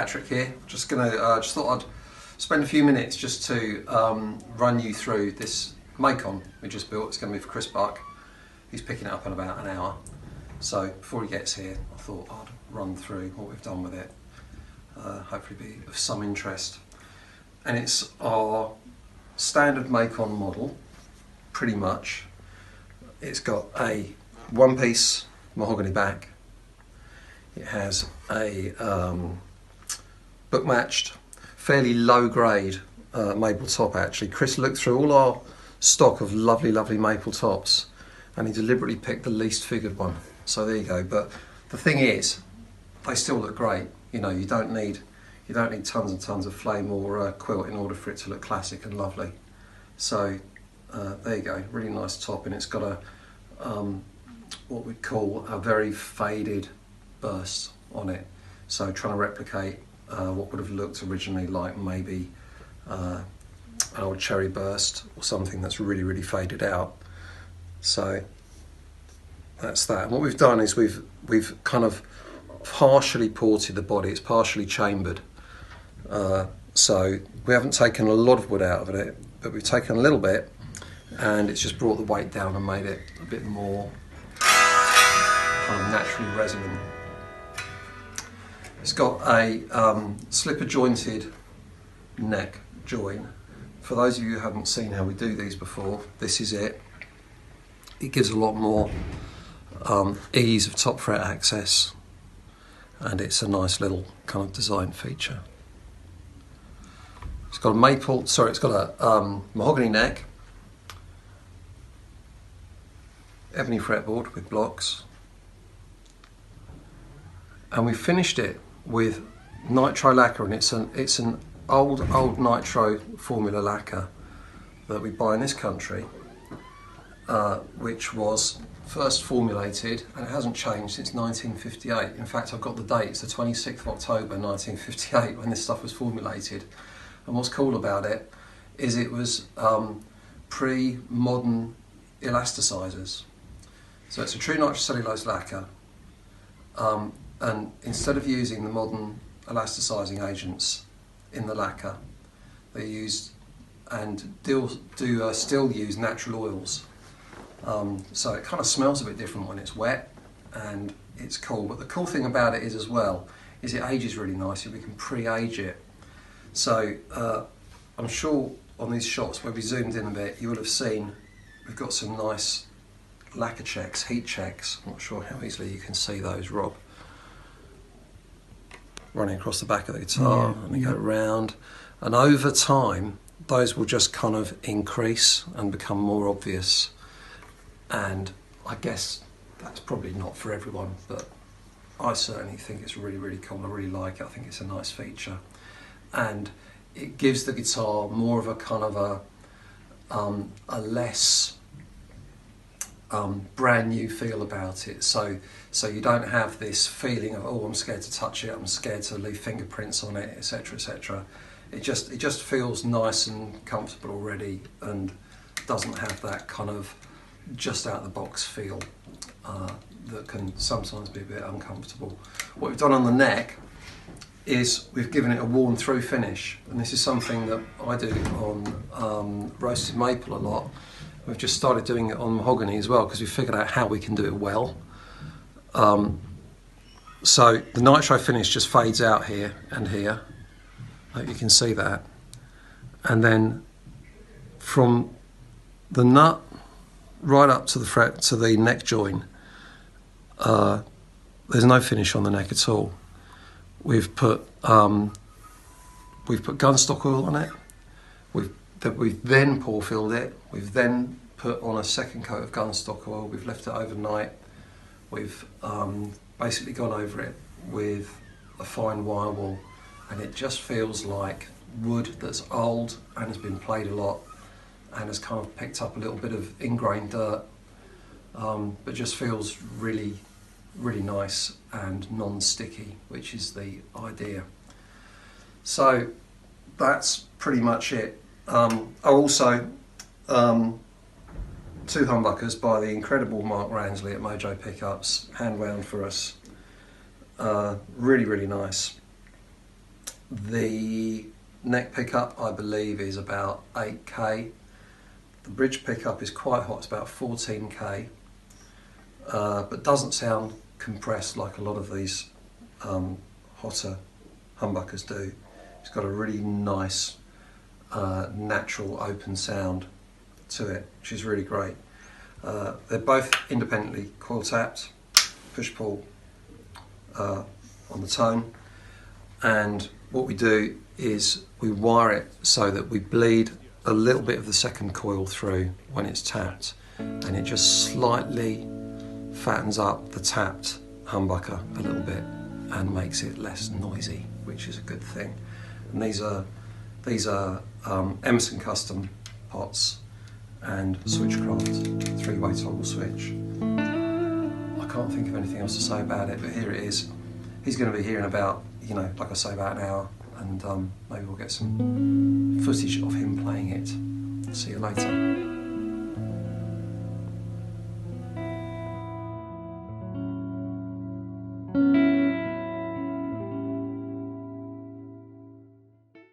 Patrick here. Just thought I'd spend a few minutes just to run you through this Macon we just built. It's going to be for Chris Buck. He's picking it up in about an hour. So before he gets here, I thought I'd run through what we've done with it. Hopefully be of some interest. And it's our standard Macon model, pretty much. It's got a one-piece mahogany back. It has a book-matched, fairly low-grade maple top actually. Chris looked through all our stock of lovely, lovely maple tops and he deliberately picked the least figured one. So there you go. But the thing is, they still look great. You know, you don't need tons and tons of flame or quilt in order for it to look classic and lovely. So there you go, really nice top, and it's got a what we call a very faded burst on it. So trying to replicate what would have looked originally like maybe an old cherry burst or something that's really, really faded out. So that's that. And what we've done is we've kind of partially ported the body. It's partially chambered. So we haven't taken a lot of wood out of it, but we've taken a little bit, and it's just brought the weight down and made it a bit more kind of naturally resonant. It's got a slipper jointed neck join. For those of you who haven't seen how we do these before, this is it. It gives a lot more ease of top fret access, and it's a nice little kind of design feature. It's got a mahogany neck, ebony fretboard with blocks, and we finished it with nitro lacquer, and it's an old nitro formula lacquer that we buy in this country, which was first formulated, and it hasn't changed since 1958. In fact, I've got the date, it's the 26th of October 1958 when this stuff was formulated. And what's cool about it is it was pre-modern elasticizers. So it's a true nitro cellulose lacquer, and instead of using the modern elasticizing agents in the lacquer, they used and still use natural oils. So it kind of smells a bit different when it's wet, and it's cool. But the cool thing about it is as well, is it ages really nicely. We can pre-age it. So I'm sure on these shots where we zoomed in a bit, you would have seen we've got some nice lacquer checks, heat checks. I'm not sure how easily you can see those, Rob. Running across the back of the guitar, and we go round, and over time those will just kind of increase and become more obvious. And I guess that's probably not for everyone, but I certainly think it's really, really cool. I really like it. I think it's a nice feature, and it gives the guitar more of a kind of a less brand new feel about it. So you don't have this feeling of, oh, I'm scared to touch it, I'm scared to leave fingerprints on it, etc., etc. It just feels nice and comfortable already, and doesn't have that kind of just out of the box feel that can sometimes be a bit uncomfortable. What we've done on the neck is we've given it a worn through finish, and this is something that I do on roasted maple a lot. We've just started doing it on mahogany as well, because we figured out how we can do it well. So the nitro finish just fades out here and here. I hope you can see that. And then from the nut right up to the fret, to the neck join, there's no finish on the neck at all. We've put gunstock oil on it. We've then pour filled it. We've then put on a second coat of gunstock oil. We've left it overnight. We've basically gone over it with a fine wire wool, and it just feels like wood that's old and has been played a lot and has kind of picked up a little bit of ingrained dirt, but just feels really, really nice and non-sticky, which is the idea. So that's pretty much it. Also, two humbuckers by the incredible Mark Ransley at Mojo Pickups, hand wound for us. Really, really nice. The neck pickup, I believe, is about 8k. The bridge pickup is quite hot, it's about 14k, but doesn't sound compressed like a lot of these hotter humbuckers do. It's got a really nice natural open sound to it, which is really great. They're both independently coil tapped, push-pull on the tone, and what we do is we wire it so that we bleed a little bit of the second coil through when it's tapped, and it just slightly fattens up the tapped humbucker a little bit and makes it less noisy, which is a good thing. And these are Emerson custom pots and Switchcraft 3-way toggle switch. I can't think of anything else to say about it, but here it is. He's going to be here in about, like I say, about an hour, and maybe we'll get some footage of him playing it. See you later.